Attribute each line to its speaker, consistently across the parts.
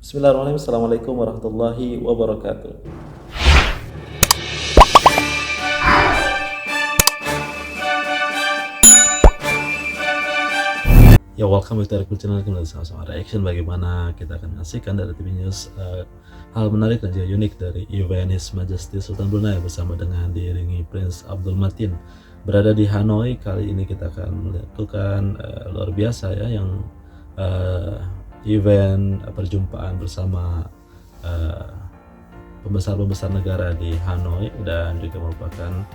Speaker 1: Bismillahirrahmanirrahim. Assalamualaikum warahmatullahi wabarakatuh. Ya, welcome back to our channel. Kembali sama-sama reaction bagaimana kita akan ngasihkan dari TV News hal menarik dan juga unik dari event His Majesty Sultan Brunei bersama dengan diiringi Prince Abdul Matin berada di Hanoi. Kali ini kita akan melakukan luar biasa ya, yang event perjumpaan bersama pembesar-pembesar negara di Hanoi, dan juga merupakan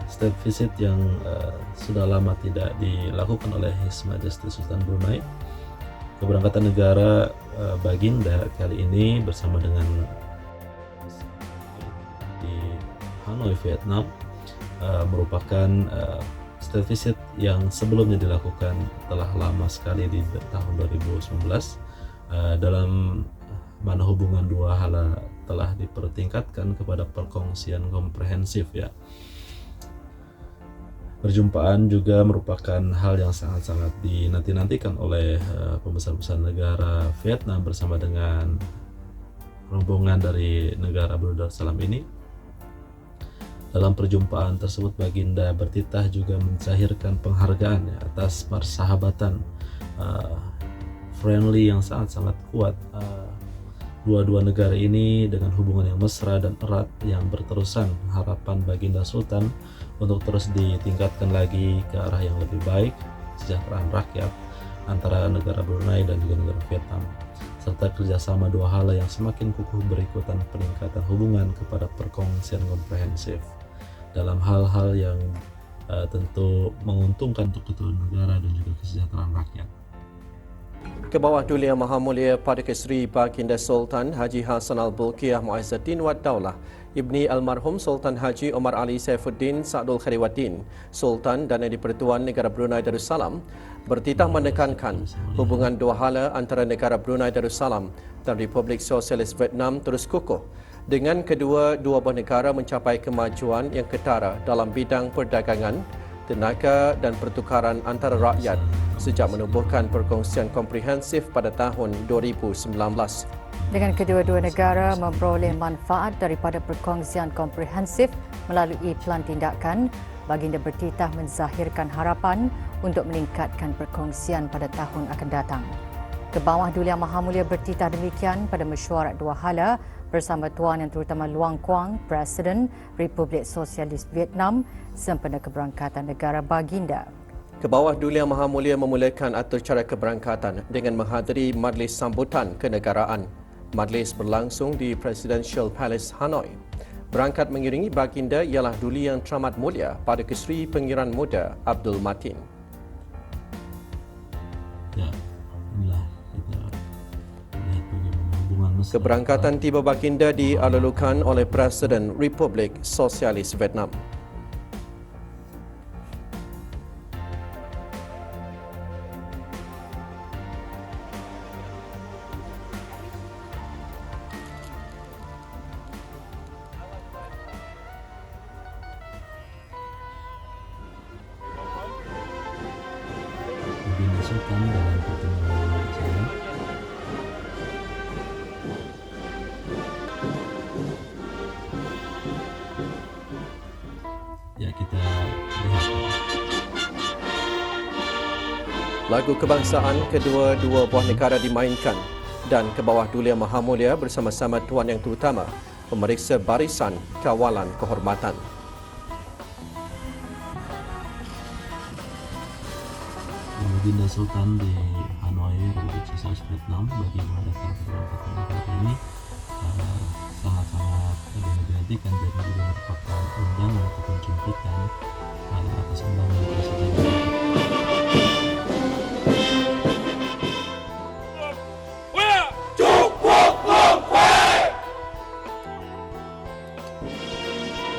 Speaker 1: state visit yang sudah lama tidak dilakukan oleh His Majesty Sultan Brunei. Keberangkatan negara Baginda kali ini bersama dengan di Hanoi, Vietnam, merupakan state visit yang sebelumnya dilakukan telah lama sekali di tahun 2019. Dalam mana hubungan dua hala telah dipertingkatkan kepada perkongsian komprehensif ya. Perjumpaan juga merupakan hal yang sangat-sangat dinanti-nantikan oleh pembesar-pembesar negara Vietnam bersama dengan rombongan dari negara Brunei Darussalam ini. Dalam perjumpaan tersebut, Baginda bertitah juga menzahirkan penghargaan ya, atas persahabatan friendly yang sangat-sangat kuat dua-dua negara ini dengan hubungan yang mesra dan erat yang berterusan. Harapan Baginda Sultan untuk terus ditingkatkan lagi ke arah yang lebih baik, kesejahteraan rakyat antara negara Brunei dan juga negara Vietnam, serta kerjasama dua hala yang semakin kukuh berikutan peningkatan hubungan kepada perkongsian komprehensif dalam hal-hal yang tentu menguntungkan untuk kedua negara dan juga kesejahteraan rakyat.
Speaker 2: Kebawah Duli Yang Maha Mulia Paduka Seri Baginda Sultan Haji Hassan Al-Bolkiah Mu'izzuddin Wad Daulah Ibni Almarhum Sultan Haji Omar Ali Saifuddin Sa'dul Khairuddin, Sultan dan Di-Pertuan Negara Brunei Darussalam, bertitah menekankan hubungan dua hala antara negara Brunei Darussalam dan Republik Sosialis Vietnam terus kukuh dengan dua buah negara mencapai kemajuan yang ketara dalam bidang perdagangan, tenaga dan pertukaran antara rakyat sejak menubuhkan perkongsian komprehensif pada tahun 2019.
Speaker 3: Dengan kedua-dua negara memperoleh manfaat daripada perkongsian komprehensif melalui pelan tindakan, Baginda bertitah menzahirkan harapan untuk meningkatkan perkongsian pada tahun akan datang. Kebawah Duli Yang Maha Mulia bertitah demikian pada mesyuarat dua hala bersama Tuan Yang Terutama Luang Quang, Presiden Republik Sosialis Vietnam, sempena keberangkatan negara Baginda.
Speaker 2: Kebawah Duli Yang Maha Mulia memulakan atur cara keberangkatan dengan menghadiri majlis sambutan kenegaraan. Majlis berlangsung di Presidential Palace Hanoi. Berangkat mengiringi Baginda ialah Duli Yang Teramat Mulia Paduka Seri Pengiran Muda Abdul Matin.
Speaker 1: Ya, inilah kita lihat bagaimana hubungan mesra.
Speaker 2: Keberangkatan tiba Baginda dialulukan oleh Presiden Republik Sosialis Vietnam.
Speaker 1: Baginda Sultan dalam pertemuan saya. Ya, kita lihat.
Speaker 2: Lagu kebangsaan kedua-dua buah negara dimainkan dan Kebawah Duli Yang Maha Mulia bersama-sama Tuan Yang Terutama memeriksa barisan kawalan kehormatan.
Speaker 1: Baginda Sultan di Hanoi, Republik Sosialis Vietnam, bagi mengadakan keberangkatan negara ini sangat-sangat dinantikan dan juga merupakan undangan ataupun jemputan atas undangan Presiden.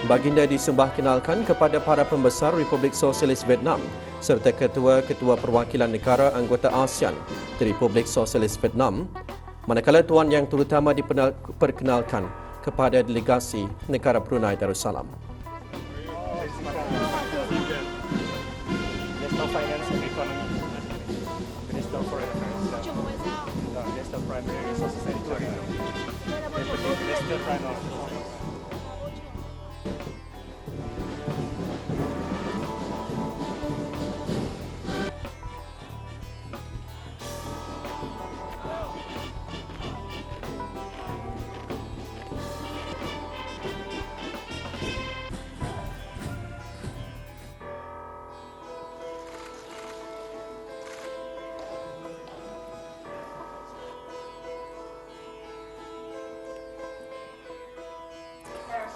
Speaker 2: Baginda disembah kenalkan kepada para pembesar Republik Sosialis Vietnam serta ketua-ketua perwakilan negara anggota ASEAN di Republik Sosialis Vietnam, manakala Tuan Yang Terutama diperkenalkan kepada delegasi negara Brunei Darussalam.
Speaker 4: Minister of Finance and Economy, Minister of Foreign Affairs, Minister of Primary Resources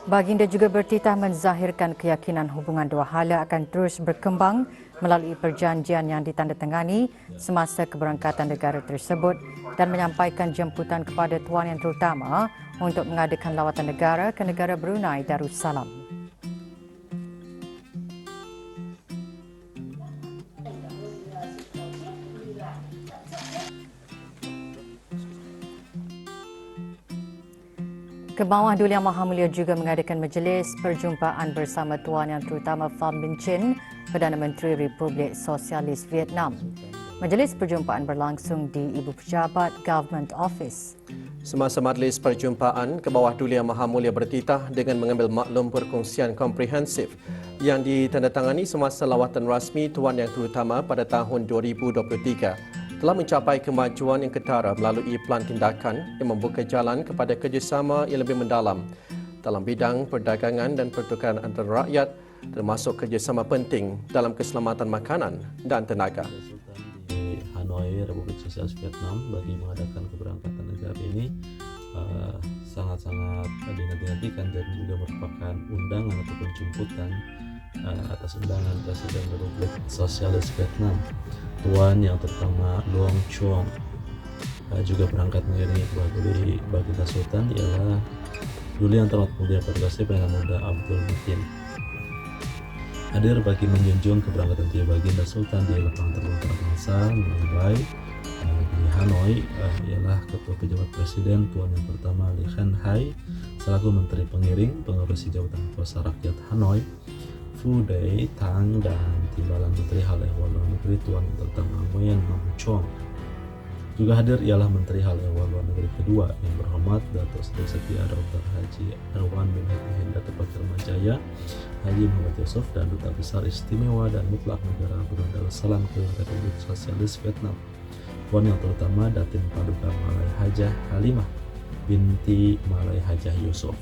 Speaker 3: Baginda juga bertitah menzahirkan keyakinan hubungan dua hala akan terus berkembang melalui perjanjian yang ditandatangani semasa keberangkatan negara tersebut dan menyampaikan jemputan kepada Tuan Yang Terutama untuk mengadakan lawatan negara ke negara Brunei Darussalam. Kebawah Duli Yang Maha Mulia juga mengadakan majlis perjumpaan bersama Tuan Yang Terutama Pham Minh Chinh, Perdana Menteri Republik Sosialis Vietnam. Majlis perjumpaan berlangsung di Ibu Pejabat Government Office.
Speaker 2: Semasa majlis perjumpaan, Kebawah Duli Yang Maha Mulia bertitah dengan mengambil maklum perkongsian komprehensif yang ditandatangani semasa lawatan rasmi Tuan Yang Terutama pada tahun 2023. Telah mencapai kemajuan yang ketara melalui pelan tindakan yang membuka jalan kepada kerjasama yang lebih mendalam dalam bidang perdagangan dan pertukaran antara rakyat, termasuk kerjasama penting dalam keselamatan makanan dan tenaga.
Speaker 1: Di Hanoi, Republik Sosialis Vietnam, bagi mengadakan keberangkatan negara ini sangat-sangat dinantikan dan juga merupakan undangan ataupun jemputan atas undangan Presiden Republik Sosialis Vietnam, Tuan Yang Terutama Luong Chuong. Juga berangkat mengiringi Duli Baginda Sultan ialah Duli Yang Terhormat Mulia Perdana Perdana Muda Abdul Mutin. Hadir bagi menjunjung keberangkatan Tiga Baginda Sultan di lapangan terbang bangsa Mumbai di Hanoi ialah Ketua Pejabat Presiden Tuan Yang Pertama Lee Khan Hai selaku Menteri Pengiring Pengerusi Jabatan Kuasa Rakyat Hanoi, Phu Dei Thang, dan Timbalan Menteri Hal Ehwal Luar Negeri Tuan Yang Pertama Nguyen Mam Chong. Juga hadir ialah Menteri Hal Ehwal Luar Negeri kedua yang berhormat Datuk Seri Setia Dr. Haji Erwan bin Haji Hendato Pakirman Jaya, Haji Muhammad Yusof, dan Duta Besar Istimewa dan Mutlak Negara Brunei Darussalam ke Republik Sosialis Vietnam, Tuan Yang Terutama Datin Paduka Malay Hajah Halimah binti Malay Hajah Yusof.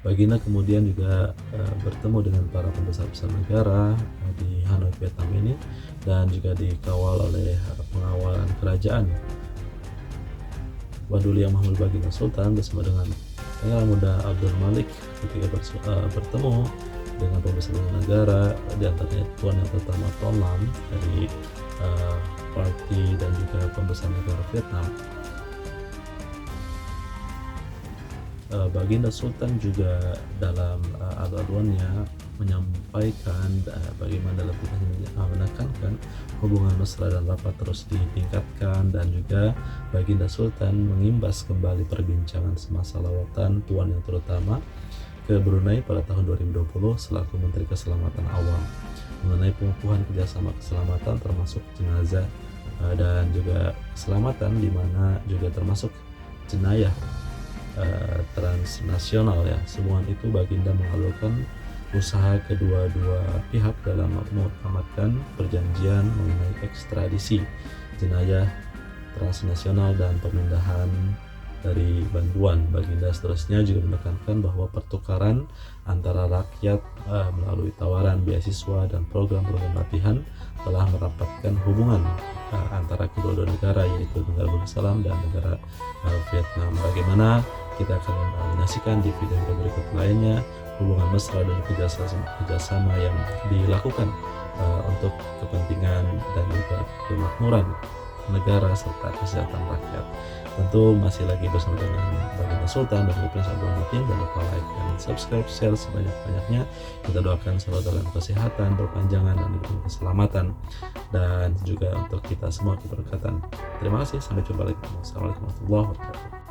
Speaker 1: Baginda kemudian juga bertemu dengan para pembesar-besar negara di Hanoi, Vietnam ini, dan juga dikawal oleh pengawalan kerajaan. Duli Yang Maha Mulia Baginda Sultan bersama dengan Pangeran Muda Abdul Malik ketika bertemu dengan pembesar negara, di antaranya Tuan Yang Pertama Ton Lam dari parti dan juga pembesar negara Vietnam. Baginda Sultan juga dalam aluannya menyampaikan bagaimana dalam titahnya menekankan hubungan mesra dan rapat terus ditingkatkan, dan juga Baginda Sultan mengimbas kembali perbincangan semasa lawatan Tuan Yang Terutama ke Brunei pada tahun 2020 selaku Menteri Keselamatan Awam mengenai pengukuhan kerjasama keselamatan termasuk jenazah dan juga keselamatan, di mana juga termasuk jenayah transnasional ya. Semua itu Baginda mengalukan usaha kedua-dua pihak dalam mengamankan perjanjian mengenai ekstradisi jenayah transnasional dan pemindahan dari bantuan. Baginda seterusnya juga menekankan bahwa pertukaran antara rakyat melalui tawaran beasiswa dan program-program latihan telah merapatkan hubungan antara kedua-dua negara, yaitu negara Darussalam dan negara Vietnam. Bagaimana kita akan menyaksikan di video berikut lainnya hubungan mesra dan kerjasama yang dilakukan untuk kepentingan dan juga kemakmuran negara serta kesehatan rakyat. Tentu masih lagi bersama dengan Baginda Sultan dan Prince Abdul Mutin. Jangan lupa like dan subscribe, share sebanyak-banyaknya. Kita doakan selalu dalam kesehatan, berpanjangan, dan diberikan keselamatan, dan juga untuk kita semua keberkatan. Terima kasih, sampai jumpa lagi. Assalamualaikum warahmatullahi wabarakatuh.